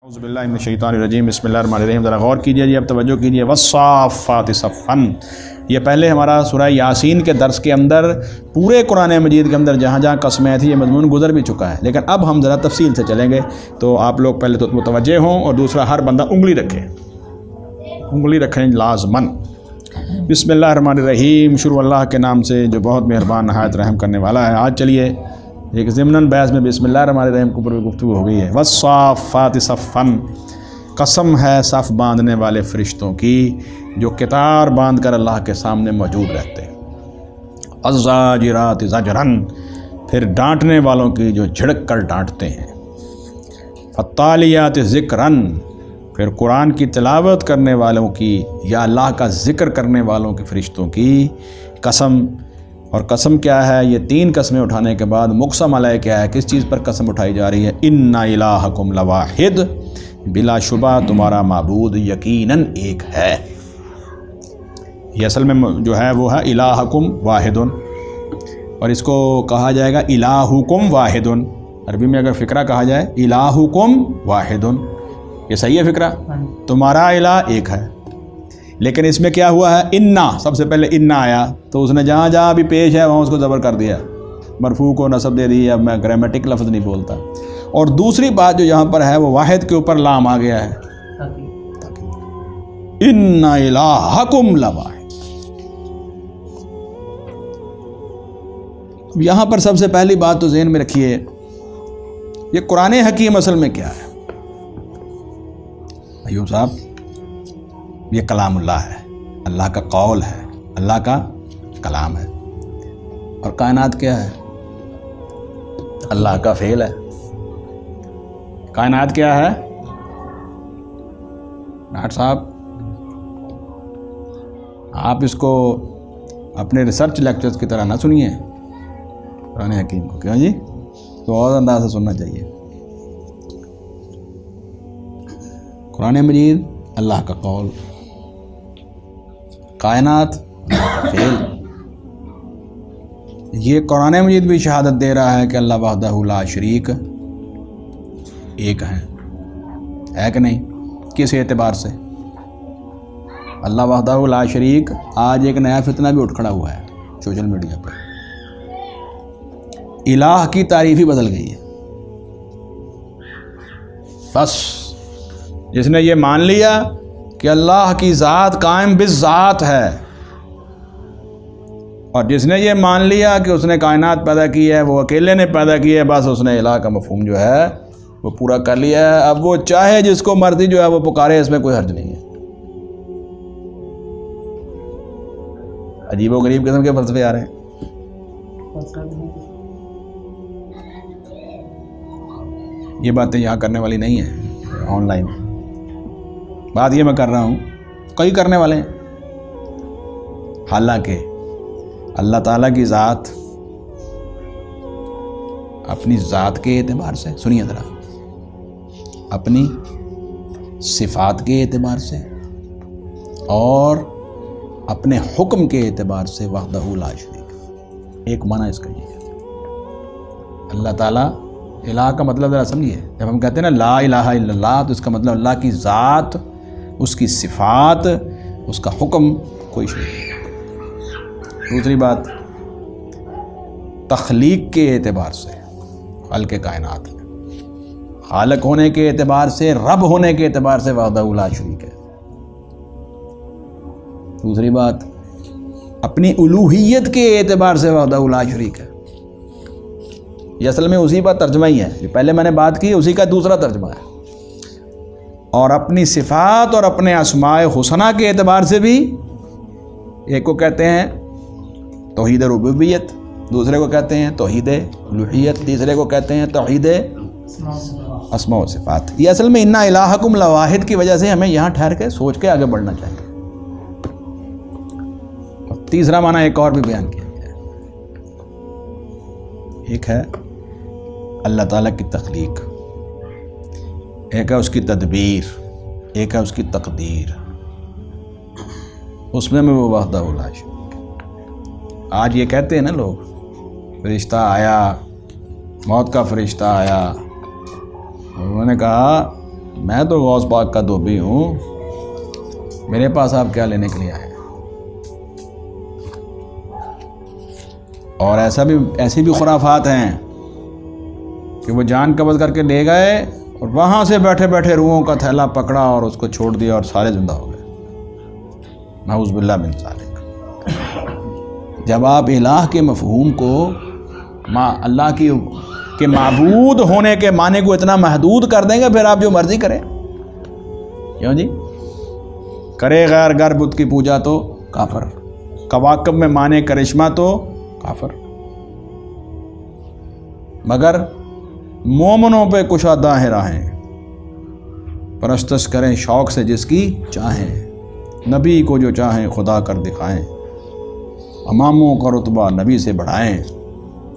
اعوذ باللہ من الشیطان الرجیم، بسم اللہ الرحمن الرحیم۔ ذرا غور کیجیے جی، اب توجہ کیجیے۔ والصافات صفا، یہ پہلے ہمارا سورہ یاسین کے درس کے اندر پورے قرآن مجید کے اندر جہاں جہاں قسمیں تھیں یہ مضمون گزر بھی چکا ہے، لیکن اب ہم ذرا تفصیل سے چلیں گے تو آپ لوگ پہلے تو متوجہ ہوں، اور دوسرا ہر بندہ انگلی رکھیں لازماً۔ بسم اللہ الرحمن الرحیم، شروع اللہ کے نام سے جو بہت مہربان نہایت رحم کرنے والا ہے۔ آج چلیے ایک ضمناً بحث میں بسم اللہ الرحمن الرحیم کے اوپر گفتگو ہو گئی ہے۔ والصافات صفا، قسم ہے صف باندھنے والے فرشتوں کی جو قطار باندھ کر اللہ کے سامنے موجود رہتے ہیں۔ الزاجرات زجرن، پھر ڈانٹنے والوں کی جو جھڑک کر ڈانٹتے ہیں۔ فالتالیات ذکرن، پھر قرآن کی تلاوت کرنے والوں کی یا اللہ کا ذکر کرنے والوں کے فرشتوں کی قسم۔ اور قسم کیا ہے؟ یہ تین قسمیں اٹھانے کے بعد مقسم علیہ کیا ہے، کس چیز پر قسم اٹھائی جا رہی ہے؟ ان الہکم لواحد، بلا شبہ تمہارا معبود یقیناً ایک ہے۔ یہ اصل میں جو ہے وہ ہے الہکم واحد، اور اس کو کہا جائے گا الہکم واحد۔ عربی میں اگر فقرہ کہا جائے الہکم واحد، یہ صحیح ہے فقرہ، تمہارا الہ ایک ہے۔ لیکن اس میں کیا ہوا ہے؟ انا، سب سے پہلے انا آیا تو اس نے جہاں جہاں بھی پیش ہے وہاں اس کو زبر کر دیا، مرفوع کو نصب دے دی۔ اب میں گرامیٹک لفظ نہیں بولتا۔ اور دوسری بات جو یہاں پر ہے وہ واحد کے اوپر لام آ گیا ہے، ان الہکم لواحد۔ یہاں پر سب سے پہلی بات تو ذہن میں رکھیے، یہ قرآن حکیم اصل میں کیا ہے؟ ایوب صاحب، یہ کلام اللہ ہے، اللہ کا قول ہے، اللہ کا کلام ہے۔ اور کائنات کیا ہے؟ اللہ کا فعل ہے۔ کائنات کیا ہے؟ ڈاکٹر صاحب آپ اس کو اپنے ریسرچ لیکچرز کی طرح نہ سنیے قرآن حکیم کو، کیوں جی؟ تو اور انداز سے سننا چاہیے۔ قرآن مجید اللہ کا قول، کائنات فعل۔ یہ قرآن مجید بھی شہادت دے رہا ہے کہ اللہ وحدہ لا شریک ایک ہے کہ نہیں؟ کس اعتبار سے؟ اللہ وحدہ لا شریک، آج ایک نیا فتنہ بھی اٹھ کھڑا ہوا ہے سوشل میڈیا پر، الہ کی تعریف ہی بدل گئی ہے۔ بس جس نے یہ مان لیا کہ اللہ کی ذات قائم بالذات ہے، اور جس نے یہ مان لیا کہ اس نے کائنات پیدا کی ہے، وہ اکیلے نے پیدا کی ہے، بس اس نے الہ کا مفہوم جو ہے وہ پورا کر لیا ہے۔ اب وہ چاہے جس کو مرضی جو ہے وہ پکارے، اس میں کوئی حرج نہیں ہے۔ عجیب و غریب قسم کے فلسفے آ رہے ہیں۔ یہ باتیں یہاں کرنے والی نہیں ہیں، آن لائن بات یہ میں کر رہا ہوں، کئی کرنے والے ہیں۔ حالانکہ اللہ تعالیٰ کی ذات اپنی ذات کے اعتبار سے، سنیے ذرا، اپنی صفات کے اعتبار سے اور اپنے حکم کے اعتبار سے وحدہ لا شریک، ایک معنی اس کا یہ ہے۔ اللہ تعالیٰ، الہ کا مطلب ذرا سمجھیے، جب ہم کہتے ہیں نا لا الہ الا اللہ، تو اس کا مطلب اللہ کی ذات، اس کی صفات، اس کا حکم کوئی شے نہیں۔ دوسری بات، تخلیق کے اعتبار سے، خلق کائنات میں خالق ہونے کے اعتبار سے، رب ہونے کے اعتبار سے وحدہ لا شریک ہے۔ دوسری بات، اپنی الوہیت کے اعتبار سے وحدہ لا شریک ہے۔ یہ اصل میں اسی کا ترجمہ ہی ہے، جو پہلے میں نے بات کی اسی کا دوسرا ترجمہ ہے۔ اور اپنی صفات اور اپنے اسماء حسنہ کے اعتبار سے بھی، ایک کو کہتے ہیں توحید ربوبیت، دوسرے کو کہتے ہیں توحید الوہیت، تیسرے کو کہتے ہیں توحید اسماء و صفات۔ یہ اصل میں انا الہکم لواحد کی وجہ سے ہمیں یہاں ٹھہر کے سوچ کے آگے بڑھنا چاہیے۔ اور تیسرا معنی ایک اور بھی بیان کیا گیا ہے، ایک ہے اللہ تعالیٰ کی تخلیق، ایک ہے اس کی تدبیر، ایک ہے اس کی تقدیر، اس میں وہ وحدہ لا شریک۔ آج یہ کہتے ہیں نا لوگ، فرشتہ آیا، موت کا فرشتہ آیا، انہوں نے کہا میں تو غوث پاک کا دھوبی ہوں، میرے پاس آپ کیا لینے کے لیے آئے؟ اور ایسی بھی خرافات ہیں کہ وہ جان قبض کر کے لے گئے اور وہاں سے بیٹھے بیٹھے روحوں کا تھیلا پکڑا اور اس کو چھوڑ دیا اور سارے زندہ ہو گئے۔ نعوذ باللہ من ذالک۔ جب آپ الہ کے مفہوم کو اللہ کے معبود ہونے کے معنی کو اتنا محدود کر دیں گے، پھر آپ جو مرضی کریں۔ کیوں جی؟ کرے غیر گر بت کی پوجا تو کافر، کواکب میں مانے کرشمہ تو کافر، مگر مومنوں پہ کشادہ ہیں راہیں، پرستش کریں شوق سے جس کی چاہیں، نبی کو جو چاہیں خدا کر دکھائیں، اماموں کا رتبہ نبی سے بڑھائیں،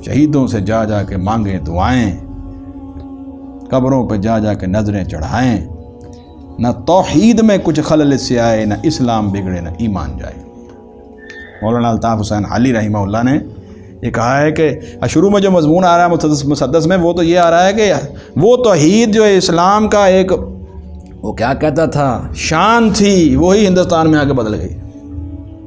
شہیدوں سے جا جا کے مانگیں دعائیں، قبروں پہ جا جا کے نظریں چڑھائیں، نہ توحید میں کچھ خلل اس سے آئے، نہ اسلام بگڑے نہ ایمان جائے۔ مولانا الطاف حسین حالی رحمہ اللہ نے یہ کہا ہے کہ شروع میں جو مضمون آ رہا ہے مسدس میں، وہ تو یہ آ رہا ہے کہ وہ توحید جو اسلام کا ایک وہ کیا کہتا تھا شان تھی، وہی ہندوستان میں آ کے بدل گئی،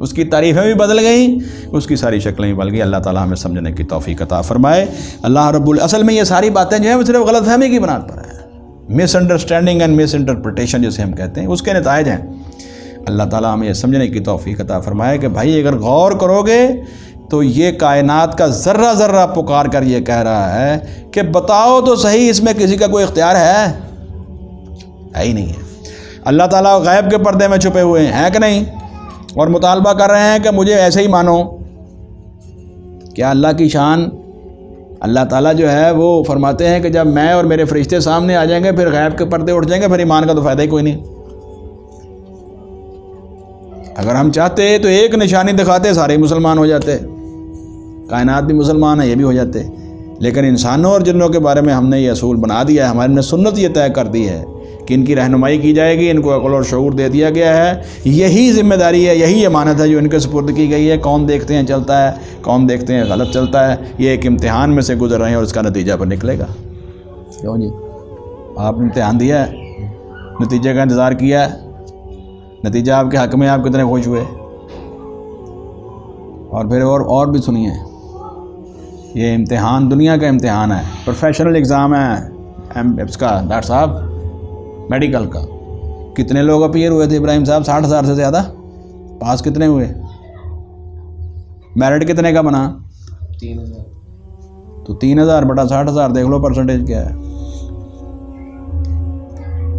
اس کی تعریفیں بھی بدل گئیں، اس کی ساری شکلیں بھی بدل گئی۔ اللہ تعالیٰ ہمیں سمجھنے کی توفیق عطا فرمائے۔ اللہ رب اصل میں یہ ساری باتیں جو ہیں وہ صرف غلط فہمی کی بنیاد پر ہیں، مس انڈرسٹینڈنگ اینڈ مس انٹرپریٹیشن جسے ہم کہتے ہیں، اس کے نتائج ہیں۔ اللہ تعالیٰ ہمیں یہ سمجھنے کی توفیق عطا فرمائے کہ بھائی اگر غور کرو گے تو یہ کائنات کا ذرہ ذرہ پکار کر یہ کہہ رہا ہے کہ بتاؤ تو صحیح اس میں کسی کا کوئی اختیار ہے ہی نہیں ہے۔ اللہ تعالیٰ غیب کے پردے میں چھپے ہوئے ہیں کہ نہیں، اور مطالبہ کر رہے ہیں کہ مجھے ایسے ہی مانو۔ کیا اللہ کی شان، اللہ تعالیٰ جو ہے وہ فرماتے ہیں کہ جب میں اور میرے فرشتے سامنے آ جائیں گے پھر غیب کے پردے اٹھ جائیں گے، پھر ایمان کا تو فائدہ ہی کوئی نہیں۔ اگر ہم چاہتے تو ایک نشانی دکھاتے سارے مسلمان ہو جاتے، کائنات بھی مسلمان ہے، یہ بھی ہو جاتے، لیکن انسانوں اور جنوں کے بارے میں ہم نے یہ اصول بنا دیا ہے، ہمارے نے سنت یہ طے کر دی ہے کہ ان کی رہنمائی کی جائے گی، ان کو عقل اور شعور دے دیا گیا ہے، یہی ذمہ داری ہے، یہی امانت ہے جو ان کے سپرد کی گئی ہے۔ کون دیکھتے ہیں چلتا ہے، کون دیکھتے ہیں غلط چلتا ہے، یہ ایک امتحان میں سے گزر رہے ہیں اور اس کا نتیجہ پر نکلے گا۔ کیوں جی؟ آپ نے امتحان دیا ہے، نتیجے کا انتظار کیا ہے، نتیجہ آپ کے حق میں آپ کتنے خوش ہوئے؟ اور پھر اور بھی سنیے، یہ امتحان دنیا کا امتحان ہے، پروفیشنل ایگزام ہے اس کا، ڈاکٹر صاحب میڈیکل کا۔ کتنے لوگ اپیئر ہوئے تھے ابراہیم صاحب؟ 60,000 سے زیادہ۔ پاس کتنے ہوئے؟ میرٹ کتنے کا بنا؟ 3,000۔ تو 3,000 بٹا 60,000 دیکھ لو پرسنٹیج کیا ہے۔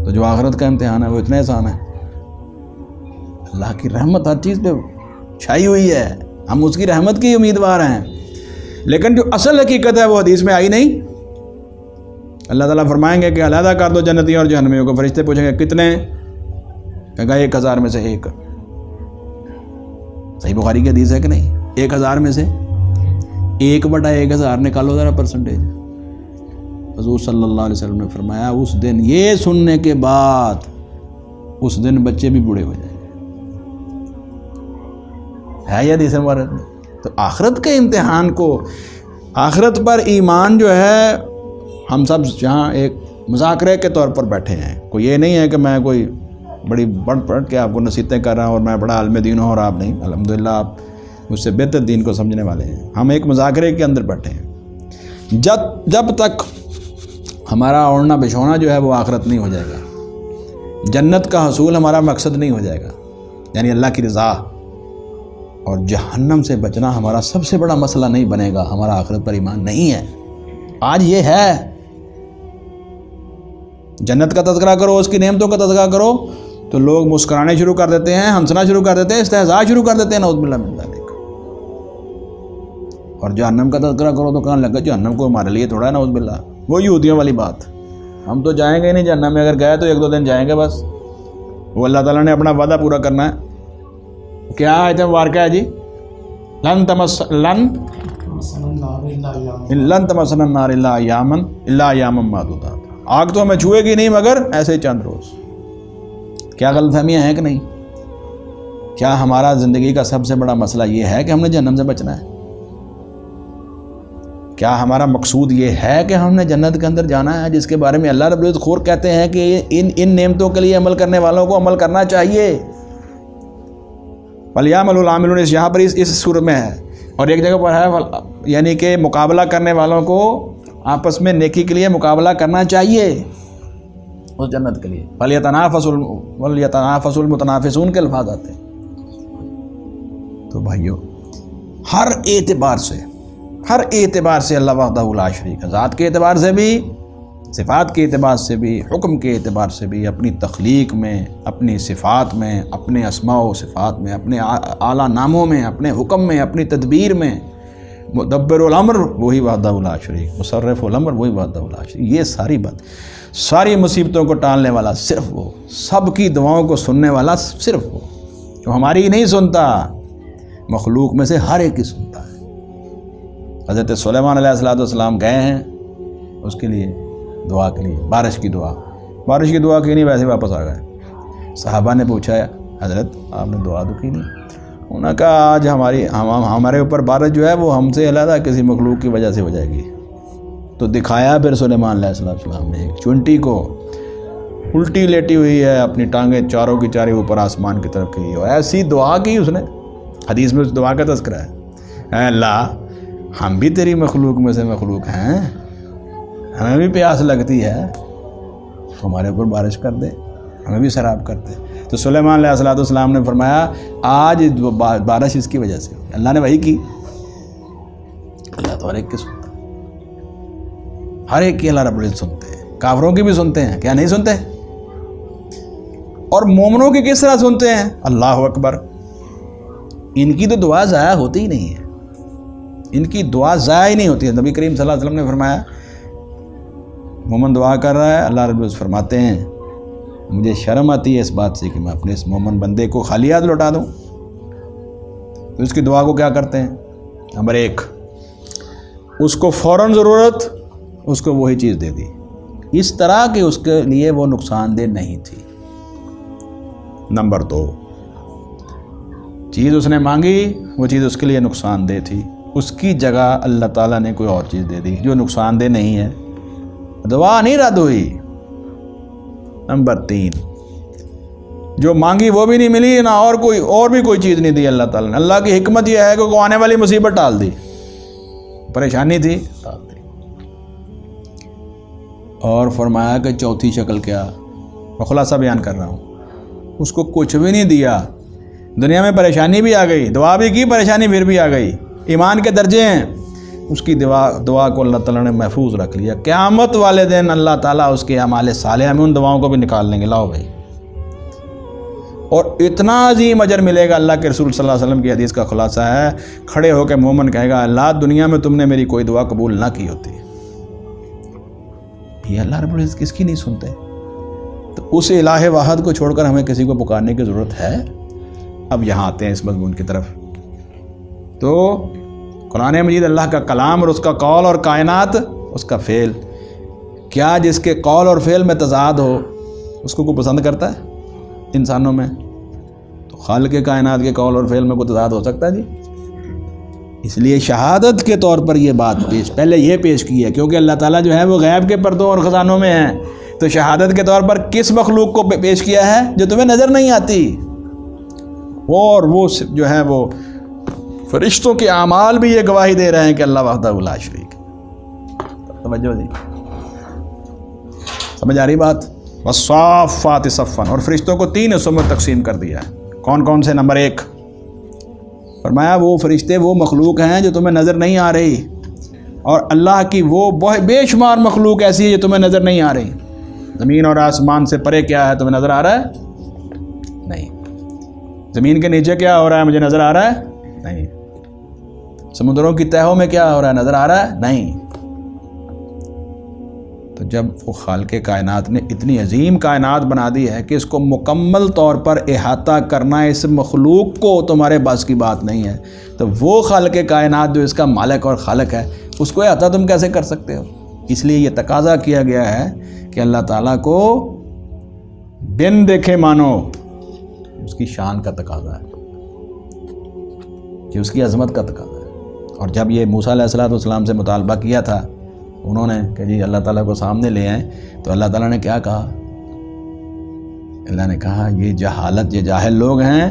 تو جو آخرت کا امتحان ہے وہ اتنا آسان ہے۔ اللہ کی رحمت ہر چیز پہ چھائی ہوئی ہے، ہم اس کی رحمت کی امیدوار ہیں، لیکن جو اصل حقیقت ہے وہ حدیث میں آئی نہیں۔ اللہ تعالیٰ فرمائیں گے کہ علیحدہ کر دو جنتیوں اور جہنمیوں کو، فرشتے پوچھیں گے کتنے؟ کہا 1,000 میں سے ایک۔ صحیح بخاری کی حدیث ہے کہ نہیں؟ 1,000 میں سے 1/1000 نکالو ذرا پرسنٹیج۔ حضور صلی اللہ علیہ وسلم نے فرمایا اس دن یہ سننے کے بعد اس دن بچے بھی بوڑھے ہو جائیں گے۔ ہے یہ حدیث مبارک میں؟ تو آخرت کے امتحان کو، آخرت پر ایمان جو ہے، ہم سب جہاں ایک مذاکرے کے طور پر بیٹھے ہیں، کوئی یہ نہیں ہے کہ میں کوئی بڑی بڑھ کے آپ کو نصیحتیں کر رہا ہوں اور میں بڑا عالم دین ہوں اور آپ نہیں۔ الحمدللہ آپ مجھ سے بہتر دین کو سمجھنے والے ہیں، ہم ایک مذاکرے کے اندر بیٹھے ہیں۔ جب تک ہمارا اوڑھنا بچھونا جو ہے وہ آخرت نہیں ہو جائے گا، جنت کا حصول ہمارا مقصد نہیں ہو جائے گا، یعنی اللہ کی رضا، اور جہنم سے بچنا ہمارا سب سے بڑا مسئلہ نہیں بنے گا، ہمارا آخرت پر ایمان نہیں ہے۔ آج یہ ہے، جنت کا تذکرہ کرو، اس کی نعمتوں کا تذکرہ کرو تو لوگ مسکرانے شروع کر دیتے ہیں، ہنسنا شروع کر دیتے ہیں، استہزاء شروع کر دیتے ہیں، نعوذ باللہ من ذالک۔ اور جہنم کا تذکرہ کرو تو کہنے لگا جہنم کو ہمارے لیے تھوڑا ہے، نعوذ باللہ، وہ یہودیوں والی بات، ہم تو جائیں گے نہیں جہنم میں، اگر گئے تو 1-2 دن جائیں گے بس، وہ اللہ تعالیٰ نے اپنا وعدہ پورا کرنا ہے۔ کیا آیت مبارکہ ہے جی؟ لن تمسنا النار الا ایاما معدودات، آگ تو ہمیں چھوئے گی نہیں مگر ایسے چند روز۔ کیا غلط فہمیاں ہیں کہ نہیں؟ کیا ہمارا زندگی کا سب سے بڑا مسئلہ یہ ہے کہ ہم نے جہنم سے بچنا ہے؟ کیا ہمارا مقصود یہ ہے کہ ہم نے جنت کے اندر جانا ہے، جس کے بارے میں اللہ رب العزت خود کہتے ہیں کہ ان نعمتوں کے لیے عمل کرنے والوں کو عمل کرنا چاہیے۔ وَلْيَعْمَلُ الْعَامِلُونَ یہاں پر اس صورت میں ہے، اور ایک جگہ پر ہے یعنی کہ مقابلہ کرنے والوں کو آپس میں نیکی کے لیے مقابلہ کرنا چاہیے اس جنت کے لیے۔ وَلْيَتَنَافَسُ الْمُتَنَافِسُونَ کے الفاظ آتے ہیں۔ تو بھائیو، ہر اعتبار سے اللہ وحدہ لا شریک ہے، ذات کے اعتبار سے بھی، صفات کے اعتبار سے بھی، حکم کے اعتبار سے بھی، اپنی تخلیق میں، اپنی صفات میں، اپنے اسماء و صفات میں، اپنے اعلیٰ ناموں میں، اپنے حکم میں، اپنی تدبیر میں، مدبر الامر وہی وحدہ لا شریک، مصرف الامر وہی وحدہ لا شریک۔ یہ ساری مصیبتوں کو ٹالنے والا صرف وہ، سب کی دعاؤں کو سننے والا صرف وہ، جو ہماری نہیں سنتا، مخلوق میں سے ہر ایک کی سنتا ہے۔ حضرت سلیمان علیہ السلام گئے ہیں اس کے لیے دعا کے لیے، بارش کی دعا کی نہیں، ویسے واپس آ گئے۔ صحابہ نے پوچھا حضرت آپ نے دعا تو کی نہیں؟ انہوں نے کہا آج ہمارے اوپر بارش جو ہے وہ ہم سے علیحدہ کسی مخلوق کی وجہ سے ہو جائے گی۔ تو دکھایا پھر سلیمان علیہ السلام نے ایک چونٹی کو الٹی لیٹی ہوئی ہے، اپنی ٹانگیں چاروں کی چاری اوپر آسمان کی طرف کی، اور ایسی دعا کی اس نے۔ حدیث میں اس دعا کا تذکرہ ہے، اے اللہ ہم بھی تیری مخلوق میں سے مخلوق ہیں، ہمیں بھی پیاس لگتی ہے، تو ہمارے اوپر بارش کر دے، ہمیں بھی سیراب کر دے۔ تو سلیمان علیہ السلام نے فرمایا آج بارش اس کی وجہ سے، اللہ نے وہی کی۔ اللہ تو ہر ایک کی سنتا، ہر ایک کی اللہ رب العزت سنتے ہیں، کافروں کی بھی سنتے ہیں، کیا نہیں سنتے؟ اور مومنوں کی کس طرح سنتے ہیں؟ اللہ اکبر، ان کی تو دعا ضائع ہوتی ہی نہیں ہے، ان کی دعا ضائع ہی نہیں ہوتی ہے۔ نبی کریم صلی اللہ علیہ وسلم نے فرمایا مومن دعا کر رہا ہے، اللہ رب العزت فرماتے ہیں مجھے شرم آتی ہے اس بات سے کہ میں اپنے اس مومن بندے کو خالی ہاتھ لوٹا دوں۔ تو اس کی دعا کو کیا کرتے ہیں؟ نمبر 1، اس کو فوراً ضرورت، اس کو وہی چیز دے دی، اس طرح کہ اس کے لیے وہ نقصان دہ نہیں تھی۔ نمبر 2، چیز اس نے مانگی، وہ چیز اس کے لیے نقصان دہ تھی، اس کی جگہ اللہ تعالیٰ نے کوئی اور چیز دے دی جو نقصان دہ نہیں ہے، دعا نہیں رد ہوئی۔ نمبر 3، جو مانگی وہ بھی نہیں ملی، نہ اور بھی کوئی چیز نہیں دی اللہ تعالیٰ نے۔ اللہ کی حکمت یہ ہے کہ وہ آنے والی مصیبت ٹال دی، پریشانی تھی ٹال دی۔ اور فرمایا کہ چوتھی شکل کیا، میں خلاصہ بیان کر رہا ہوں، اس کو کچھ بھی نہیں دیا، دنیا میں پریشانی بھی آ گئی، دعا بھی کی، پریشانی پھر بھی آ گئی، ایمان کے درجے ہیں، اس کی دعا کو اللہ تعالیٰ نے محفوظ رکھ لیا۔ قیامت والے دن اللہ تعالیٰ اس کے اعمال صالحہ میں ان دعاؤں کو بھی نکال لیں گے، لاؤ بھائی، اور اتنا عظیم اجر ملے گا۔ اللہ کے رسول صلی اللہ علیہ وسلم کی حدیث کا خلاصہ ہے، کھڑے ہو کے مومن کہے گا اللہ دنیا میں تم نے میری کوئی دعا قبول نہ کی ہوتی۔ یہ اللہ رب العزت کس کی نہیں سنتے؟ تو اس الہ واحد کو چھوڑ کر ہمیں کسی کو پکارنے کی ضرورت ہے؟ اب یہاں آتے ہیں اس مضمون کی طرف۔ تو قرآن مجید اللہ کا کلام اور اس کا قول، اور کائنات اس کا فعل، کیا جس کے قول اور فعل میں تضاد ہو اس کو کوئی پسند کرتا ہے انسانوں میں؟ تو خالق کائنات کے قول اور فعل میں کوئی تضاد ہو سکتا ہے جی؟ اس لیے شہادت کے طور پر یہ بات پہلے یہ پیش کی ہے، کیونکہ اللہ تعالیٰ جو ہے وہ غیب کے پردوں اور خزانوں میں ہے، تو شہادت کے طور پر کس مخلوق کو پیش کیا ہے؟ جو تمہیں نظر نہیں آتی، اور وہ جو ہے وہ فرشتوں کے اعمال بھی یہ گواہی دے رہے ہیں کہ اللہ وحدہ لا شریک ہے۔ توجہ دی، سمجھ آ رہی بات؟ والصافات صفا، اور فرشتوں کو 3 حصوں میں تقسیم کر دیا ہے۔ کون کون سے؟ نمبر 1، فرمایا وہ فرشتے وہ مخلوق ہیں جو تمہیں نظر نہیں آ رہی، اور اللہ کی وہ بے شمار مخلوق ایسی ہے جو تمہیں نظر نہیں آ رہی۔ زمین اور آسمان سے پرے کیا ہے تمہیں نظر آ رہا ہے؟ نہیں۔ زمین کے نیچے کیا ہو رہا ہے مجھے نظر آ رہا ہے؟ نہیں۔ سمندروں کی تہوں میں کیا ہو رہا ہے نظر آ رہا ہے؟ نہیں۔ تو جب وہ خالق کائنات نے اتنی عظیم کائنات بنا دی ہے کہ اس کو مکمل طور پر احاطہ کرنا اس مخلوق کو تمہارے بس کی بات نہیں ہے، تو وہ خالق کائنات جو اس کا مالک اور خالق ہے اس کو احاطہ تم کیسے کر سکتے ہو؟ اس لیے یہ تقاضا کیا گیا ہے کہ اللہ تعالیٰ کو بن دیکھے مانو، اس کی شان کا تقاضا ہے، کہ اس کی عظمت کا تقاضا ہے۔ اور جب یہ موسیٰ علیہ السلام سے مطالبہ کیا تھا انہوں نے کہ جی اللہ تعالیٰ کو سامنے لے آئیں، تو اللہ تعالیٰ نے کیا کہا؟ اللہ نے کہا یہ جہالت، یہ جاہل لوگ ہیں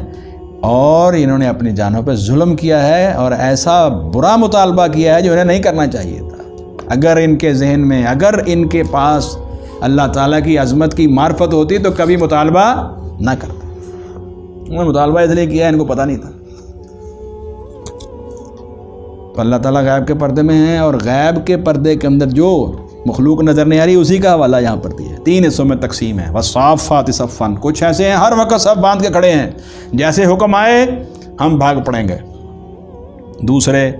اور انہوں نے اپنی جانوں پہ ظلم کیا ہے اور ایسا برا مطالبہ کیا ہے جو انہیں نہیں کرنا چاہیے تھا۔ اگر ان کے ذہن میں، اگر ان کے پاس اللہ تعالیٰ کی عظمت کی معرفت ہوتی تو کبھی مطالبہ نہ کرتے۔ انہوں نے مطالبہ اس لیے کیا، ان کو پتہ نہیں تھا۔ تو اللہ تعالیٰ غیب کے پردے میں ہیں، اور غیب کے پردے کے اندر جو مخلوق نظر نہیں آ رہی اسی کا حوالہ یہاں پر دیا ہے۔ 3 حصوں میں تقسیم ہے۔ والصافات صفا، کچھ ایسے ہیں ہر وقت سب باندھ کے کھڑے ہیں، جیسے حکم آئے ہم بھاگ پڑیں گے۔ دوسرے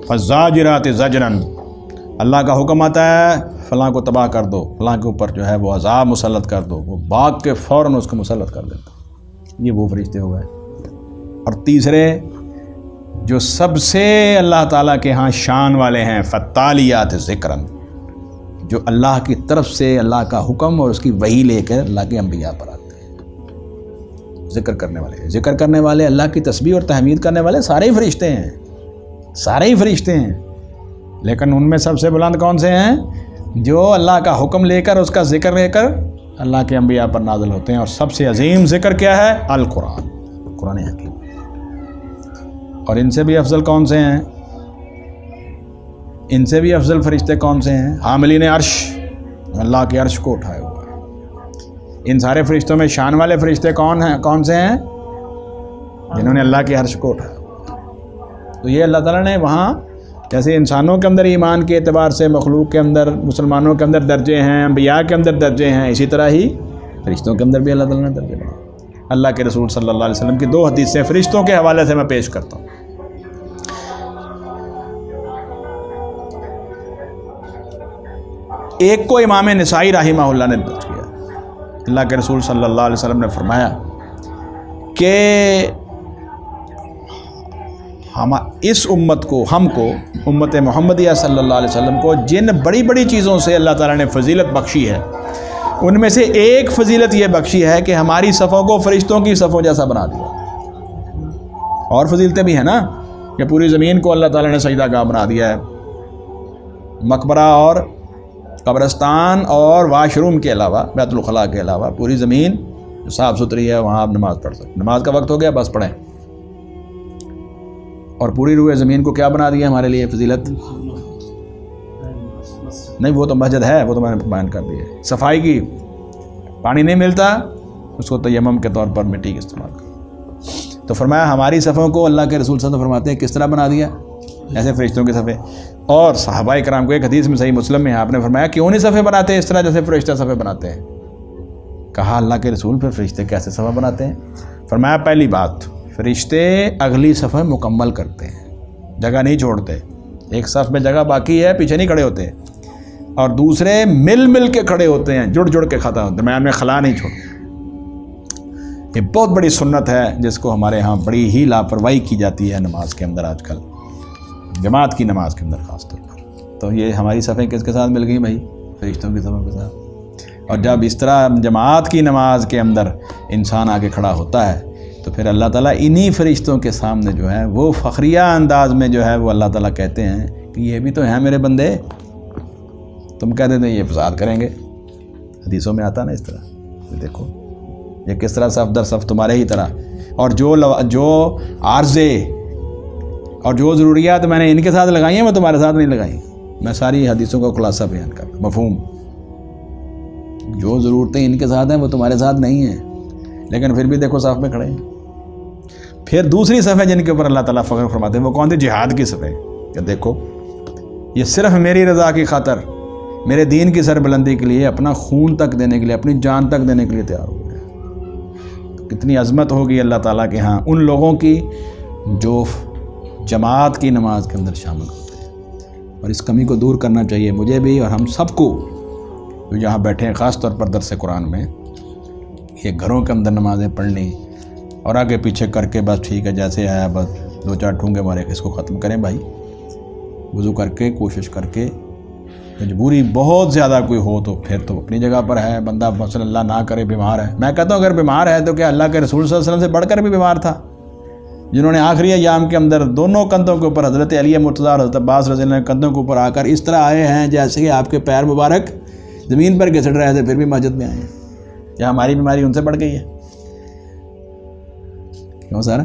فالزاجرات زجرا، اللہ کا حکم آتا ہے فلاں کو تباہ کر دو، فلاں کے اوپر جو ہے وہ عذاب مسلط کر دو، وہ بھاگ کے فوراً اس کو مسلط کر دیتا۔ یہ وہ فرشتے ہو گئے۔ اور تیسرے جو سب سے اللہ تعالیٰ کے ہاں شان والے ہیں، فالتالیات ذکرا، جو اللہ کی طرف سے اللہ کا حکم اور اس کی وحی لے کر اللہ کے انبیاء پر آتے ہیں۔ ذکر کرنے والے، ذکر کرنے والے، اللہ کی تسبیح اور تحمید کرنے والے سارے ہی فرشتے ہیں، سارے ہی فرشتے ہیں، لیکن ان میں سب سے بلند کون سے ہیں؟ جو اللہ کا حکم لے کر، اس کا ذکر لے کر اللہ کے انبیاء پر نازل ہوتے ہیں۔ اور سب سے عظیم ذکر کیا ہے؟ القرآن، قرآن حکیم۔ اور ان سے بھی افضل کون سے ہیں؟ ان سے بھی افضل فرشتے کون سے ہیں؟ حاملین عرش، اللہ کے عرش کو اٹھائے ہوا ہے۔ ان سارے فرشتوں میں شان والے فرشتے کون سے ہیں؟ جنہوں نے اللہ کے عرش کو اٹھایا ہوا ہے۔ تو یہ اللہ تعالیٰ نے وہاں، جیسے انسانوں کے اندر ایمان کے اعتبار سے مخلوق کے اندر، مسلمانوں کے اندر درجے ہیں، انبیاء کے اندر درجے ہیں، اسی طرح ہی فرشتوں کے اندر بھی اللہ تعالیٰ نے درجے بنائے۔ اللہ کے رسول صلی اللہ علیہ وسلم کی 2 حدیثیں فرشتوں کے حوالے سے میں پیش کرتا ہوں۔ ایک کو امام نسائی رحمہ اللہ نے درج کیا۔ اللہ کے رسول صلی اللہ علیہ وسلم نے فرمایا کہ اس امت کو، ہم کو، امت محمدیہ صلی اللہ علیہ وسلم کو جن بڑی بڑی چیزوں سے اللہ تعالیٰ نے فضیلت بخشی ہے، ان میں سے ایک فضیلت یہ بخشی ہے کہ ہماری صفوں کو فرشتوں کی صفوں جیسا بنا دیا۔ اور فضیلتیں بھی ہیں نا، کہ پوری زمین کو اللہ تعالیٰ نے سجدہ گاہ بنا دیا ہے، مقبرہ اور قبرستان اور واش روم کے علاوہ، بیت الخلاء کے علاوہ پوری زمین صاف ستھری ہے، وہاں آپ نماز پڑھ سکتے۔ نماز کا وقت ہو گیا، بس پڑھیں۔ اور پوری روئے زمین کو کیا بنا دیا ہمارے لیے فضیلت؟ نہیں، وہ تو مسجد ہے، وہ تو میں نے بیان کر دی ہے۔ صفائی کی، پانی نہیں ملتا، اس کو تیمم کے طور پر مٹی کا استعمال کرو۔ تو فرمایا ہماری صفوں کو اللہ کے رسول صلی اللہ علیہ وسلم فرماتے ہیں کس طرح بنا دیا؟ ایسے فرشتوں کے صفے۔ اور صحابہ کرام کو ایک حدیث میں صحیح مسلم میں آپ نے فرمایا کیوں نہیں صفے بناتے اس طرح جیسے فرشتے صفے بناتے ہیں؟ کہا اللہ کے رسول پھر فرشتے کیسے صفہ بناتے ہیں؟ فرمایا پہلی بات، فرشتے اگلی صفحہ مکمل کرتے ہیں، جگہ نہیں چھوڑتے، ایک صف میں جگہ باقی ہے پیچھے نہیں کھڑے ہوتے، اور دوسرے مل کے کھڑے ہوتے ہیں، جڑ کے کھڑا ہوتے ہیں، درمیان میں خلا نہیں چھوڑتے۔ یہ بہت بڑی سنت ہے جس کو ہمارے ہاں بڑی ہی لاپرواہی کی جاتی ہے نماز کے اندر، آج کل جماعت کی نماز کے اندر خاص طور پر۔ تو یہ ہماری صفیں کس کے ساتھ مل گئی بھائی؟ فرشتوں کی صفوں کے ساتھ۔ اور جب اس طرح جماعت کی نماز کے اندر انسان آگے کھڑا ہوتا ہے تو پھر اللہ تعالیٰ انہی فرشتوں کے سامنے جو ہے وہ فخریہ انداز میں جو ہے وہ اللہ تعالیٰ کہتے ہیں کہ یہ بھی تو ہیں میرے بندے، تم کہہ دیتے ہیں یہ فساد کریں گے۔ حدیثوں میں آتا نا اس طرح، دیکھو یہ کس طرح صف در صف تمہارے ہی طرح، اور جو عارضے اور جو ضروریات میں نے ان کے ساتھ لگائی ہیں وہ تمہارے ساتھ نہیں لگائی۔ میں ساری حدیثوں کا خلاصہ بیان کر رہا ہوں، مفہوم۔ جو ضرورتیں ان کے ساتھ ہیں وہ تمہارے ساتھ نہیں ہیں، لیکن پھر بھی دیکھو صف میں کھڑے ہیں۔ پھر دوسری صفحہ جن کے اوپر اللہ تعالیٰ فخر فرماتے ہیں وہ کون تھی؟ جہاد کی صفحہ، کہ دیکھو یہ صرف میری رضا کی خاطر، میرے دین کی سربلندی کے لیے اپنا خون تک دینے کے لیے، اپنی جان تک دینے کے لیے تیار ہو گئے۔ کتنی عظمت ہوگی اللہ تعالیٰ کے ہاں ان لوگوں کی جو جماعت کی نماز کے اندر شامل ہوتے ہیں۔ اور اس کمی کو دور کرنا چاہیے مجھے بھی اور ہم سب کو جو یہاں بیٹھے ہیں، خاص طور پر درس قرآن میں، یہ گھروں کے اندر نمازیں پڑھنی اور آگے پیچھے کر کے بس ٹھیک ہے جیسے آیا بس 2-4 ٹھونگے مارے اس کو ختم کریں بھائی۔ وضو کر کے، کوشش کر کے، مجبوری بہت زیادہ کوئی ہو تو پھر تو اپنی جگہ پر ہے، بندہ مثلا اللہ نہ کرے بیمار ہے، میں کہتا ہوں اگر بیمار ہے تو کیا اللہ کے رسول صلی اللہ علیہ وسلم سے بڑھ کر بھی بیمار تھا؟ جنہوں نے آخری ایام کے اندر دونوں کندھوں کے اوپر حضرت علی مرتضیٰ اور حضرت عباس رضی اللہ عنہ کندھوں کے اوپر آ کر اس طرح آئے ہیں جیسے کہ آپ کے پیر مبارک زمین پر گھسٹ رہے تھے، پھر بھی مسجد میں آئے ہیں. کیا ہماری بیماری ان سے بڑھ گئی ہے؟ کیوں سر؟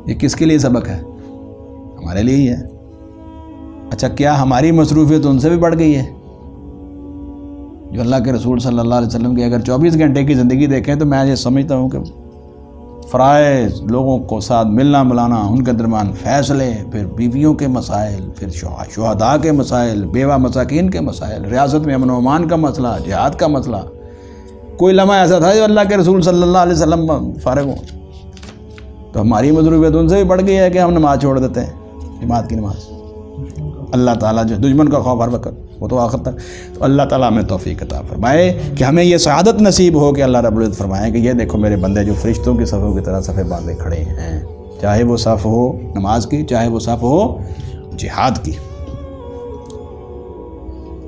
یہ کس کے لیے سبق ہے؟ ہمارے لیے ہی ہے. اچھا کیا ہماری مصروفیت ان سے بھی بڑھ گئی ہے؟ جو اللہ کے رسول صلی اللہ علیہ وسلم کی اگر 24 گھنٹے کی زندگی دیکھیں تو میں یہ سمجھتا ہوں کہ فرائض، لوگوں کو ساتھ ملنا ملانا، ان کے درمیان فیصلے، پھر بیویوں کے مسائل، پھر شہداء کے مسائل، بیوہ مساکین کے مسائل، ریاست میں امن و امان کا مسئلہ، جہاد کا مسئلہ. کوئی لمحہ ایسا تھا جو اللہ کے رسول صلی اللہ علیہ وسلم فارغ ہوں. تو ہماری مصروفیت ان سے بھی بڑھ گئی ہے کہ ہم نماز چھوڑ دیتے ہیں، جماعت کی نماز. اللہ تعالیٰ جو دشمن کا خوف ہر وقت وہ تو آخر تک. تو اللہ تعالیٰ ہمیں توفیق عطا فرمائے کہ ہمیں یہ سعادت نصیب ہو کہ اللہ رب العزت فرمائے کہ یہ دیکھو میرے بندے جو فرشتوں کی صفوں کی طرح صفیں باندھے کھڑے ہیں، چاہے وہ صف ہو نماز کی، چاہے وہ صف ہو جہاد کی.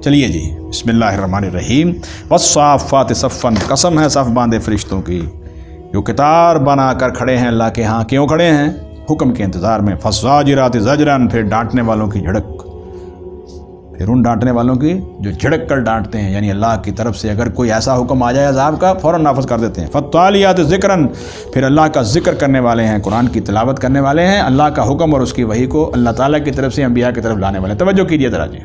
چلیے جی، بسم اللہ الرحمن الرحیم. والصافات صفا، قسم ہے صف باندھے فرشتوں کی جو قطار بنا کر کھڑے ہیں اللہ کے ہاں. کیوں کھڑے ہیں؟ حکم کے انتظار میں. فالزاجرات زجرا، پھر ڈانٹنے والوں کی جھڑک، پھر ان ڈانٹنے والوں کی جو جھڑک کر ڈانٹتے ہیں، یعنی اللہ کی طرف سے اگر کوئی ایسا حکم آ جائے عذاب کا فوراً نافذ کر دیتے ہیں. فالتالیات ذکرا، پھر اللہ کا ذکر کرنے والے ہیں، قرآن کی تلاوت کرنے والے ہیں، اللہ کا حکم اور اس کی وحی کو اللہ تعالیٰ کی طرف سے انبیاء کی طرف لانے والے. توجہ کیجیے ذرا جی.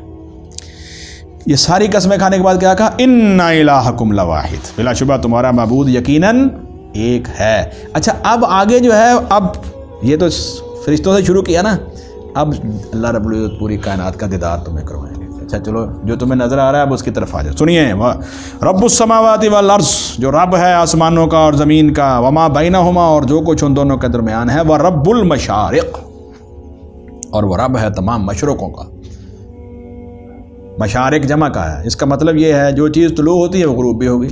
یہ ساری قسمیں کھانے کے بعد کیا کہا؟ ان الہکم لواحد، بلا شبہ تمہارا معبود یقیناً ایک ہے. اچھا اب آگے جو ہے، اب یہ تو فرشتوں سے شروع کیا نا، اب اللہ رب العزت پوری کائنات کا دیدار تمہیں کروائیں گے. اچھا چلو، جو تمہیں نظر آ رہا ہے اب اس کی طرف آ جاؤ. سنیے، رب السماوات والارض، جو رب ہے آسمانوں کا اور زمین کا، وما بینہما، اور جو کچھ ان دونوں کے درمیان ہے، وہ رب المشارق، اور وہ رب ہے تمام مشرقوں کا. مشارق جمع کا ہے، اس کا مطلب یہ ہے جو چیز طلوع ہوتی ہے وہ غروب بھی ہوگی.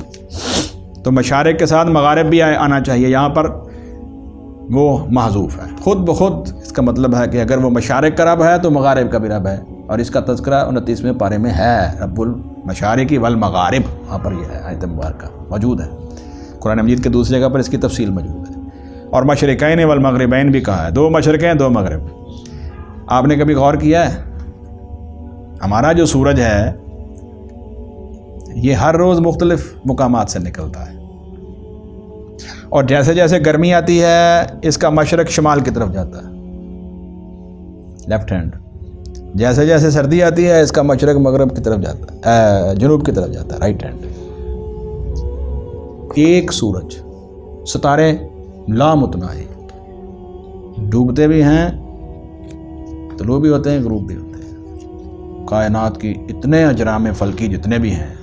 تو مشارق کے ساتھ مغارب بھی آنا چاہیے، یہاں پر وہ محذوف ہے خود بخود. اس کا مطلب ہے کہ اگر وہ مشارق کا رب ہے تو مغارب کا بھی رب ہے، اور اس کا تذکرہ 29ویں پارے میں ہے. رب المشارق والمغارب، وہاں پر یہ ہے، آیت مبارکہ موجود ہے. قرآن مجید کے دوسری جگہ پر اس کی تفصیل موجود ہے. اور مشرقین والمغربین بھی کہا ہے، دو مشرقیں دو مغرب. آپ نے کبھی غور کیا ہے ہمارا جو سورج ہے یہ ہر روز مختلف مقامات سے نکلتا ہے، اور جیسے جیسے گرمی آتی ہے اس کا مشرق شمال کی طرف جاتا ہے، لیفٹ ہینڈ. جیسے جیسے سردی آتی ہے اس کا مشرق مغرب کی طرف جاتا ہے، جنوب کی طرف جاتا ہے، رائٹ ہینڈ. ایک سورج، ستارے لامتناہی، ڈوبتے بھی ہیں، طلوع بھی ہوتے ہیں، غروب بھی ہوتے ہیں. کائنات کی اتنے اجرام فلکی جتنے بھی ہیں،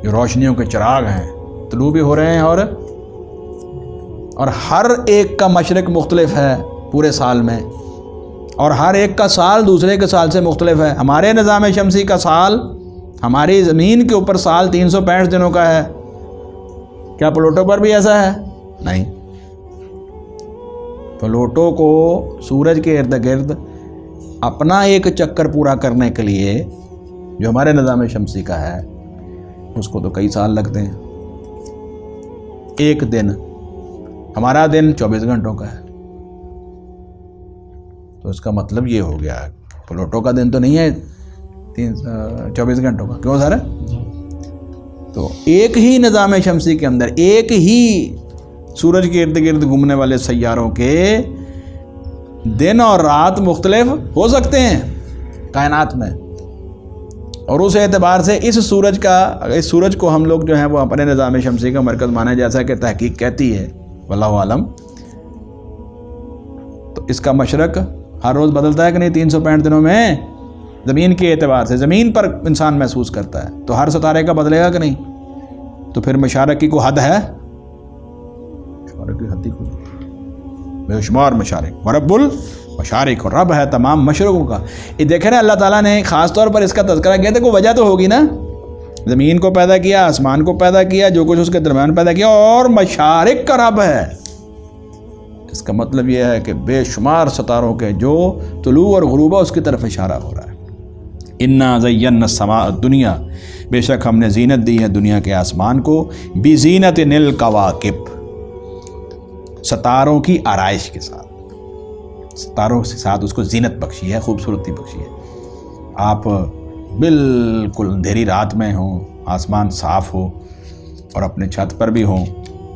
جو روشنیوں کے چراغ ہیں، طلوع بھی ہو رہے ہیں، اور ہر ایک کا مشرق مختلف ہے پورے سال میں، اور ہر ایک کا سال دوسرے کے سال سے مختلف ہے. ہمارے نظام شمسی کا سال، ہماری زمین کے اوپر سال 365 دنوں کا ہے. کیا پلوٹو پر بھی ایسا ہے؟ نہیں. پلوٹو کو سورج کے ارد گرد اپنا ایک چکر پورا کرنے کے لیے جو ہمارے نظام شمسی کا ہے اس کو تو کئی سال لگتے ہیں. ایک دن، ہمارا دن 24 گھنٹوں کا ہے. تو اس کا مطلب یہ ہو گیا پلوٹو کا دن تو نہیں ہے 24 گھنٹوں کا. کیوں سر؟ تو ایک ہی نظام شمسی کے اندر ایک ہی سورج کے ارد گرد گھومنے والے سیاروں کے دن اور رات مختلف ہو سکتے ہیں کائنات میں. اور اس اعتبار سے اس سورج کو ہم لوگ جو ہیں وہ اپنے نظام شمسی کا مرکز مانا، جیسا کہ تحقیق کہتی ہے، واللہ عالم. تو اس کا مشرق ہر روز بدلتا ہے کہ نہیں 365 دنوں میں؟ زمین کے اعتبار سے زمین پر انسان محسوس کرتا ہے، تو ہر ستارے کا بدلے گا کہ نہیں؟ تو پھر مشارق کی کوئی حد ہے؟ مشارق کی حد ہی کوئی، بے شمار مشارق. ورب المشارق، اور رب ہے تمام مشرقوں کا. یہ دیکھیں نا، اللہ تعالیٰ نے خاص طور پر اس کا تذکرہ کیا تھا، کوئی وجہ تو ہوگی نا. زمین کو پیدا کیا، آسمان کو پیدا کیا، جو کچھ اس کے درمیان پیدا کیا، اور مشارق کا رب ہے. اس کا مطلب یہ ہے کہ بے شمار ستاروں کے جو طلوع اور غروب اس کی طرف اشارہ ہو رہا ہے. انا زینا السماء الدنیا، بے شک ہم نے زینت دی ہے دنیا کے آسمان کو، بزینت الکواکب، ستاروں کی آرائش کے ساتھ، ستاروں کے ساتھ اس کو زینت بخشی ہے، خوبصورتی بخشی ہے۔ آپ بالکل اندھیری رات میں ہوں، آسمان صاف ہو اور اپنے چھت پر بھی ہوں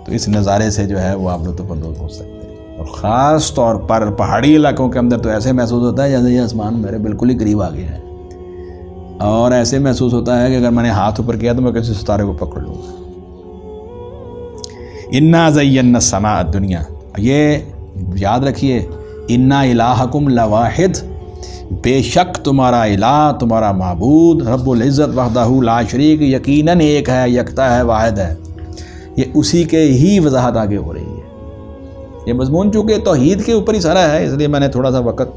تو اس نظارے سے جو ہے وہ آپ لطف اندوز ہو سکتے ہیں۔ اور خاص طور پر پہاڑی علاقوں کے اندر تو ایسے محسوس ہوتا ہے جیسے یہ آسمان میرے بالکل ہی قریب آ گیا ہے، اور ایسے محسوس ہوتا ہے کہ اگر میں نے ہاتھ اوپر کیا تو میں کسی ستارے کو پکڑ لوں گا۔ انا زینا السماء الدنیا، یہ یاد رکھیے، انا الہکم لواحد، بے شک تمہارا الہ، تمہارا معبود رب العزت وحدہ لا شریک یقیناً ایک ہے، یکتا ہے، واحد ہے۔ یہ اسی کے ہی وضاحت آگے ہو رہی ہے۔ یہ مضمون چونکہ توحید کے اوپر ہی سارا ہے، اس لیے میں نے تھوڑا سا وقت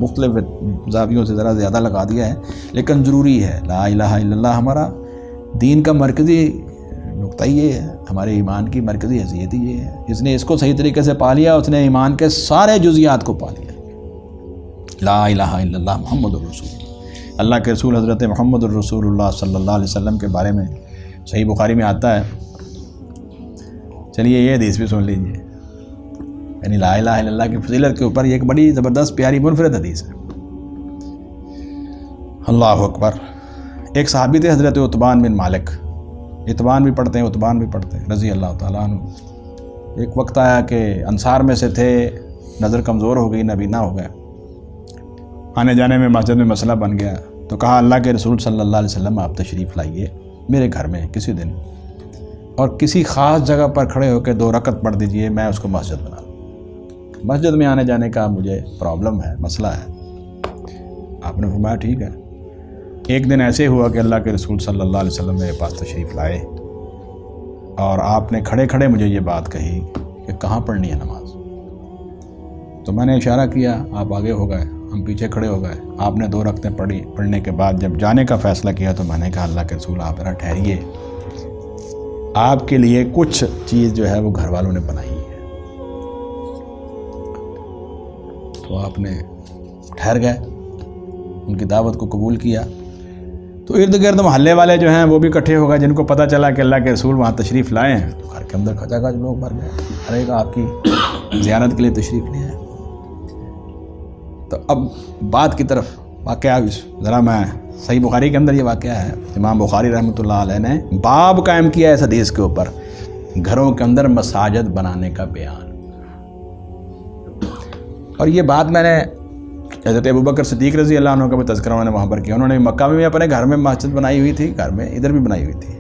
مختلف زاویوں سے ذرا زیادہ لگا دیا ہے، لیکن ضروری ہے۔ لا الہ الا اللہ ہمارا دین کا مرکزی نقطہ یہ ہے، ہمارے ایمان کی مرکزی حیثیت یہ ہے۔ جس نے اس کو صحیح طریقے سے پا لیا، اس نے ایمان کے سارے جزیات کو پا لیا۔ لا الہ الا اللہ محمد الرسول اللہ، اللہ کے رسول حضرت محمد الرسول اللہ صلی اللہ علیہ وسلم کے بارے میں صحیح بخاری میں آتا ہے۔ چلیے یہ حدیث بھی سن لیجیے، یعنی لا الہ الا اللہ کی فضیلت کے اوپر یہ ایک بڑی زبردست پیاری منفرد حدیث ہے۔ اللہ اکبر۔ ایک صحابی تھے حضرت عتبان بن مالک، عتبان بھی پڑھتے ہیں رضی اللہ تعالیٰ عنہ۔ ایک وقت آیا کہ انصار میں سے تھے، نظر کمزور ہو گئی، نابینا ہو گئے، آنے جانے میں مسجد میں مسئلہ بن گیا، تو کہا اللہ کے رسول صلی اللہ علیہ وسلم آپ تشریف لائیے میرے گھر میں کسی دن، اور کسی خاص جگہ پر کھڑے ہو کے 2 رکعت پڑھ دیجئے، میں اس کو مسجد بنا لوں۔ مسجد میں آنے جانے کا مجھے پرابلم ہے، مسئلہ ہے۔ آپ نے فرمایا ٹھیک ہے۔ ایک دن ایسے ہوا کہ اللہ کے رسول صلی اللہ علیہ وسلم میرے پاس تشریف لائے، اور آپ نے کھڑے کھڑے مجھے یہ بات کہی کہ کہاں پڑھنی ہے نماز؟ تو میں نے اشارہ کیا، آپ آگے ہو گئے، ہم پیچھے کھڑے ہو گئے۔ آپ نے 2 رکعتیں پڑھنے کے بعد جب جانے کا فیصلہ کیا تو میں نے کہا اللہ کے رسول آپ ذرا ٹھہریے، آپ کے لیے کچھ چیز جو ہے وہ گھر والوں نے بنائی ہے۔ تو آپ نے ٹھہر گئے، ان کی دعوت کو قبول کیا۔ تو ارد گرد محلے والے جو ہیں وہ بھی اکٹھے ہو گئے، جن کو پتہ چلا کہ اللہ کے رسول وہاں تشریف لائے ہیں، تو گھر کے اندر کھچا کھچ لوگ بھر گئے، ہر ایک آپ کی زیارت کے لیے تشریف لے آئے۔ تو اب بات کی طرف، واقعہ ذرا میں صحیح بخاری کے اندر یہ واقعہ ہے، امام بخاری رحمۃ اللہ علیہ نے باب قائم کیا ہے اس حدیث کے اوپر، گھروں کے اندر مساجد بنانے کا بیان۔ اور یہ بات میں نے حضرت ابوبکر صدیق رضی اللہ عنہ کا بھی تذکرہ انہوں نے وہاں پر کیا۔ انہوں نے مکہ میں بھی اپنے گھر میں مسجد بنائی ہوئی تھی، گھر میں ادھر بھی بنائی ہوئی تھی،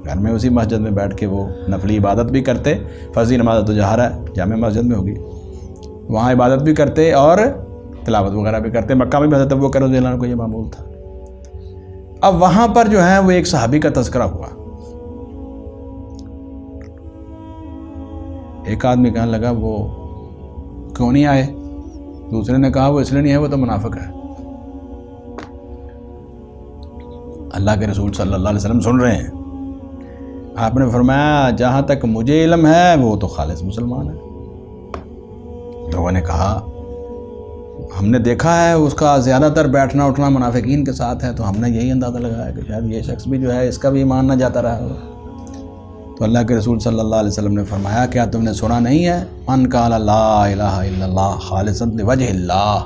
گھر میں اسی مسجد میں بیٹھ کے وہ نفلی عبادت بھی کرتے، فرضی نماز تو جہرہ جامع مسجد میں ہوگی، وہاں عبادت بھی کرتے اور تلاوت وغیرہ بھی کرتے۔ مکہ میں بھی حضرت ابوبکر رضی اللہ عنہ کو یہ معمول تھا۔ اب وہاں پر جو ہے وہ ایک صحابی کا تذکرہ ہوا، ایک آدمی کہنے لگا وہ کیوں نہیں آئے؟ دوسرے نے کہا وہ اس لیے نہیں ہے، وہ تو منافق ہے۔ اللہ کے رسول صلی اللہ علیہ وسلم سن رہے ہیں۔ آپ نے فرمایا جہاں تک مجھے علم ہے وہ تو خالص مسلمان ہے۔ لوگوں نے کہا ہم نے دیکھا ہے اس کا زیادہ تر بیٹھنا اٹھنا منافقین کے ساتھ ہے، تو ہم نے یہی اندازہ لگایا کہ شاید یہ شخص بھی جو ہے اس کا بھی ایمان نہ جاتا رہا ہو۔ تو اللہ کے رسول صلی اللہ علیہ وسلم نے فرمایا کیا تم نے سنا نہیں ہے؟ من قال لا الہ الا اللہ خالصا لوجہ اللہ،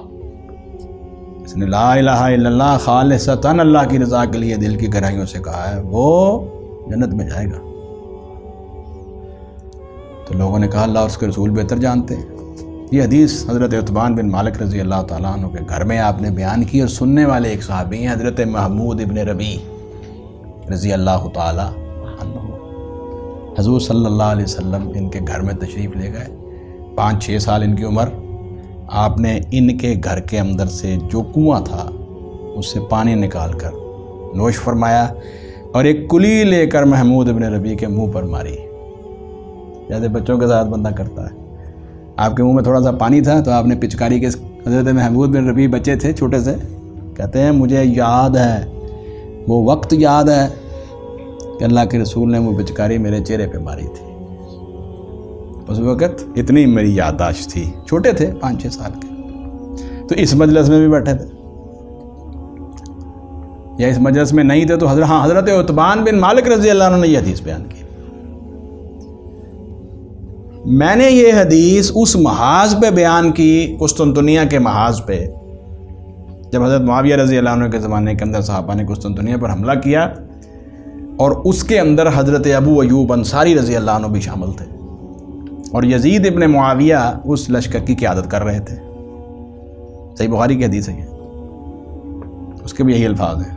اس نے لا الہ الا اللہ خالصتا اللہ کی رضا کے لیے دل کی گہرائیوں سے کہا ہے، وہ جنت میں جائے گا۔ تو لوگوں نے کہا اللہ اور اس کے رسول بہتر جانتے ہیں۔ یہ حدیث حضرت عتبان بن مالک رضی اللہ تعالیٰ عنہ کے گھر میں آپ نے بیان کی، اور سننے والے ایک صحابی ہیں حضرت محمود ابن ربیع رضی اللہ تعالیٰ عنہ۔ حضور صلی اللہ علیہ وسلم ان کے گھر میں تشریف لے گئے، 5-6 سال ان کی عمر۔ آپ نے ان کے گھر کے اندر سے جو کنواں تھا اس سے پانی نکال کر نوش فرمایا، اور ایک کلی لے کر محمود ابن ربیع کے منہ پر ماری، جیسے بچوں کے ساتھ بندہ کرتا ہے۔ آپ کے منہ میں تھوڑا سا پانی تھا تو آپ نے پچکاری کے، حضرت محمود بن ربیع بچے تھے چھوٹے سے، کہتے ہیں مجھے یاد ہے وہ وقت، یاد ہے کہ اللہ کے رسول نے وہ پچکاری میرے چہرے پہ ماری تھی۔ اس وقت اتنی میری یادداشت تھی، چھوٹے تھے 5-6 سال کے، تو اس مجلس میں بھی بیٹھے تھے، یا اس مجلس میں نہیں تھے تو حضرت عتبان بن مالک رضی اللہ عنہ نے یہ حدیث بیان کی۔ میں نے یہ حدیث اس محاذ پہ بیان کی، قسطنطنیہ کے محاذ پہ، جب حضرت معاویہ رضی اللہ عنہ کے زمانے کے اندر صحابہ نے قسطنطنیہ پر حملہ کیا، اور اس کے اندر حضرت ابو ایوب انصاری رضی اللہ عنہ بھی شامل تھے، اور یزید ابن معاویہ اس لشکر کی قیادت کر رہے تھے۔ صحیح بخاری کی حدیث ہے یہ، اس کے بھی یہی الفاظ ہیں۔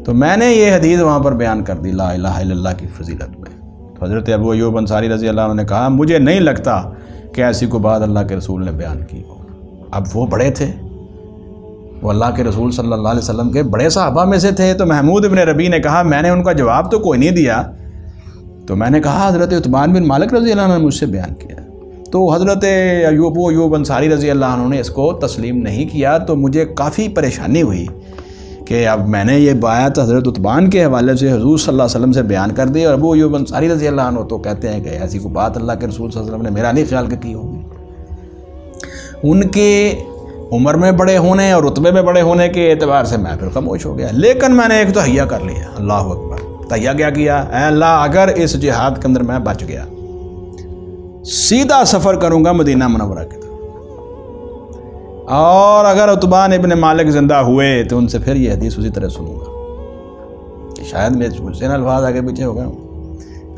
تو میں نے یہ حدیث وہاں پر بیان کر دی لا الہ الا اللہ کی فضیلت میں۔ تو حضرت ابو ایوب انصاری رضی اللہ عنہ نے کہا مجھے نہیں لگتا کہ ایسی کو بات اللہ کے رسول نے بیان کی ہو۔ اب وہ بڑے تھے، وہ اللہ کے رسول صلی اللہ علیہ وسلم کے بڑے صحابہ میں سے تھے۔ تو محمود ابن ربیع نے کہا میں نے ان کا جواب تو کوئی نہیں دیا، تو میں نے کہا حضرت عثمان بن مالک رضی اللہ عنہ نے مجھ سے بیان کیا۔ تو حضرت ایوب انصاری رضی اللہ عنہ نے اس کو تسلیم نہیں کیا، تو مجھے کافی پریشانی ہوئی کہ اب میں نے یہ بات حضرت عثمان کے حوالے سے حضور صلی اللہ علیہ وسلم سے بیان کر دی، اور ابو ایوب انصاری رضی اللہ عنہ تو کہتے ہیں کہ ایسی کوئی بات اللہ کے رسول صلی اللہ علیہ وسلم نے میرا نہیں خیال کہ کی ہوگی۔ ان کے عمر میں بڑے ہونے اور رتبے میں بڑے ہونے کے اعتبار سے میں پھر خاموش ہو گیا، لیکن میں نے ایک تو تہیہ کر لیا، اللہ اکبر۔ تہیہ کیا کیا؟ اے اللہ اگر اس جہاد کے اندر میں بچ گیا، سیدھا سفر کروں گا مدینہ منورہ کی طرف، اور اگر عتبان ابن مالک زندہ ہوئے تو ان سے پھر یہ حدیث اسی طرح سنوں گا۔ شاید مجھ سے الفاظ آگے پیچھے ہو گئے ہوں۔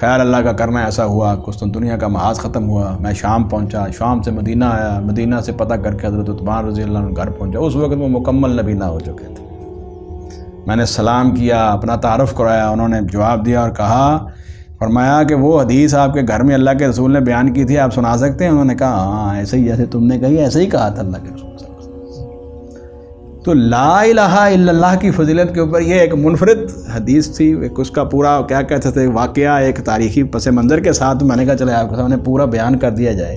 خیر اللہ کا کرنا ایسا ہوا، قسطنطنیہ کا محاذ ختم ہوا، میں شام پہنچا، شام سے مدینہ آیا، مدینہ سے پتہ کر کے حضرت عثمان رضی اللہ عنہ گھر پہنچا۔ اس وقت وہ مکمل نبینا ہو چکے تھے۔ میں نے سلام کیا، اپنا تعارف کرایا، انہوں نے جواب دیا اور کہا، فرمایا کہ وہ حدیث آپ کے گھر میں اللہ کے رسول نے بیان کی تھی، آپ سنا سکتے ہیں؟ انہوں نے کہا ہاں ایسے ہی جیسے تم نے کہی ایسے ہی کہا تھا اللہ کے رسول صلی اللہ علیہ وسلم۔ تو لا الہ الا اللہ کی فضیلت کے اوپر یہ ایک منفرد حدیث تھی، ایک اس کا پورا کیا کہتے تھے واقعہ ایک تاریخی پس منظر کے ساتھ میں نے کہا چلے آپ کے سامنے پورا بیان کر دیا جائے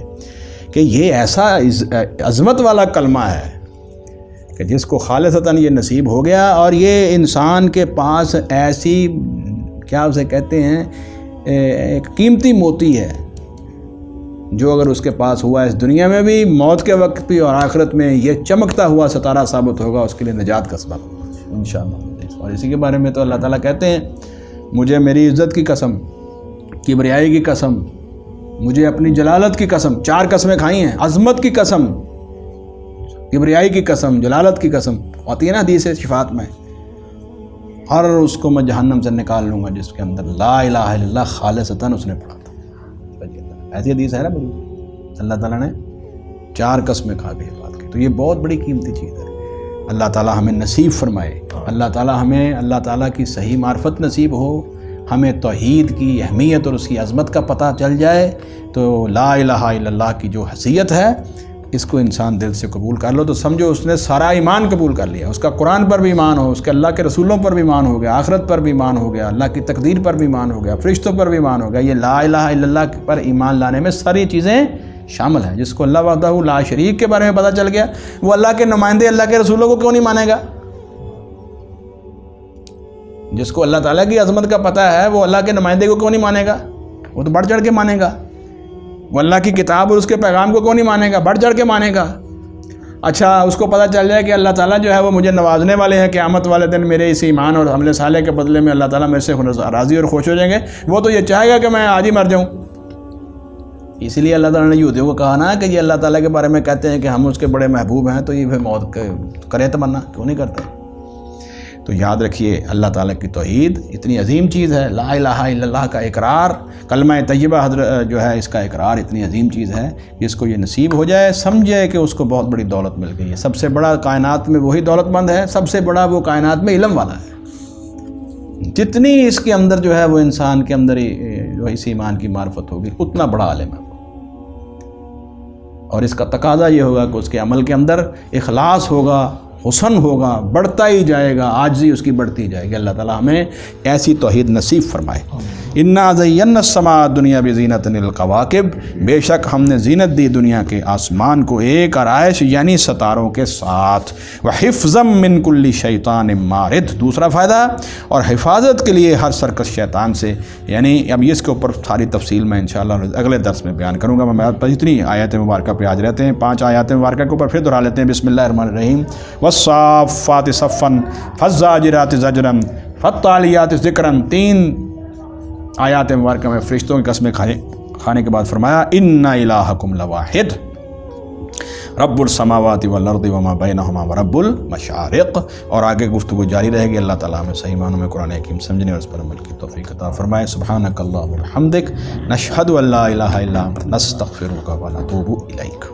کہ یہ ایسا عظمت والا کلمہ ہے کہ جس کو خالصتاً یہ نصیب ہو گیا، اور یہ انسان کے پاس ایسی کیا اسے کہتے ہیں ایک قیمتی موتی ہے جو اگر اس کے پاس ہوا اس دنیا میں بھی، موت کے وقت بھی اور آخرت میں یہ چمکتا ہوا ستارہ ثابت ہوگا اس کے لیے نجات کا سبب انشاءاللہ۔ اور اسی کے بارے میں تو اللہ تعالیٰ کہتے ہیں مجھے میری عزت کی قسم، کبریائی کی قسم، مجھے اپنی جلالت کی قسم، 4 قسمیں کھائی ہیں، عظمت کی قسم، کبریائی کی قسم، جلالت کی قسم آتی ہے نا حدیث شفاعت میں، اور اس کو میں جہنم سے نکال لوں گا جس کے اندر لا الہ الا اللہ خالصتاً اس نے پڑھا تھا۔ ایسی حدیث ہے نا بھائی، اللہ تعالیٰ نے 4 قسمیں کھا کے بات کی، تو یہ بہت بڑی قیمتی چیز ہے۔ اللہ تعالیٰ ہمیں نصیب فرمائے، اللہ تعالیٰ ہمیں اللہ تعالیٰ کی صحیح معرفت نصیب ہو، ہمیں توحید کی اہمیت اور اس کی عظمت کا پتہ چل جائے، تو لا الہ الا اللہ کی جو حیثیت ہے اس کو انسان دل سے قبول کر لو تو سمجھو اس نے سارا ایمان قبول کر لیا، اس کا قرآن پر بھی ایمان ہو، اس کے اللہ کے رسولوں پر بھی ایمان ہو گیا، آخرت پر بھی ایمان ہو گیا، اللہ کی تقدیر پر بھی ایمان ہو گیا، فرشتوں پر بھی ایمان ہو گیا۔ یہ لا الہ الا اللہ پر ایمان لانے میں ساری چیزیں شامل ہیں۔ جس کو اللہ وحدہ لا شریک کے بارے میں پتہ چل گیا، وہ اللہ کے نمائندے اللہ کے رسولوں کو کیوں نہیں مانے گا؟ جس کو اللہ تعالیٰ کی عظمت کا پتہ ہے وہ اللہ کے نمائندے کو کیوں نہیں مانے گا؟ وہ تو بڑھ چڑھ کے مانے گا۔ وہ اللہ کی کتاب اور اس کے پیغام کو کیوں نہیں مانے گا؟ بڑھ چڑھ کے مانے گا۔ اچھا اس کو پتہ چل جائے کہ اللہ تعالیٰ جو ہے وہ مجھے نوازنے والے ہیں، قیامت والے دن میرے اس ایمان اور عمل صالح کے بدلے میں اللہ تعالیٰ میرے سے راضی اور خوش ہو جائیں گے، وہ تو یہ چاہے گا کہ میں آج ہی مر جاؤں۔ اسی لیے اللہ تعالیٰ نے یہودیوں کو کہا نا کہ یہ اللہ تعالیٰ کے بارے میں کہتے ہیں کہ ہم اس کے بڑے محبوب ہیں، تو یہ پھر موت کرے تمنا کیوں نہیں کرتے؟ تو یاد رکھیے اللہ تعالیٰ کی توحید اتنی عظیم چیز ہے، لا الہ الا اللہ کا اقرار، کلمہ طیبہ حضرت جو ہے اس کا اقرار اتنی عظیم چیز ہے، جس کو یہ نصیب ہو جائے سمجھے کہ اس کو بہت بڑی دولت مل گئی ہے۔ سب سے بڑا کائنات میں وہی دولت مند ہے، سب سے بڑا وہ کائنات میں علم والا ہے۔ جتنی اس کے اندر جو ہے وہ انسان کے اندر جو اس ایمان کی معرفت ہوگی اتنا بڑا عالم ہے وہ، اور اس کا تقاضا یہ ہوگا کہ اس کے عمل کے اندر اخلاص ہوگا، حسن ہوگا، بڑھتا ہی جائے گا، عاجزی اس کی بڑھتی جائے گی۔ اللہ تعالیٰ ہمیں ایسی توحید نصیب فرمائے۔ انا زینا السماء الدنیا بزینۃ الکواکب، بے شک ہم نے زینت دی دنیا کے آسمان کو ایک آرائش یعنی ستاروں کے ساتھ، وحفظا من کل شیطان مارد، دوسرا فائدہ، اور حفاظت کے لیے ہر سرکش شیطان سے، یعنی اب اس کے اوپر ساری تفصیل میں انشاءاللہ اگلے درس میں بیان کروں گا۔ میں اتنی آیات مبارکہ پہ آج رہتے ہیں، 5 آیات مبارکہ کے اوپر پھر دہرا لیتے ہیں۔ بسم اللہ الرحمن الرحیم، والصافات صفا فالزاجرات زجرا فالتالیات ذکرا، 3 آیات مبارکہ میں فرشتوں کی قسمیں کھانے کے بعد فرمایا ان الہکم لواحد رب السماوات والارض وما بینہما ورب المشارق. اور آگے گفتگو جاری رہے گی. اللہ تعالیٰ ہمیں صحیح معنوں میں قرآن حکیم سمجھنے اور اس پر عمل کی توفیق عطا فرمائے. سبحانک اللہم وبحمدک نشہد ان لا الہ الا انت نستغفرک ونتوب الیک.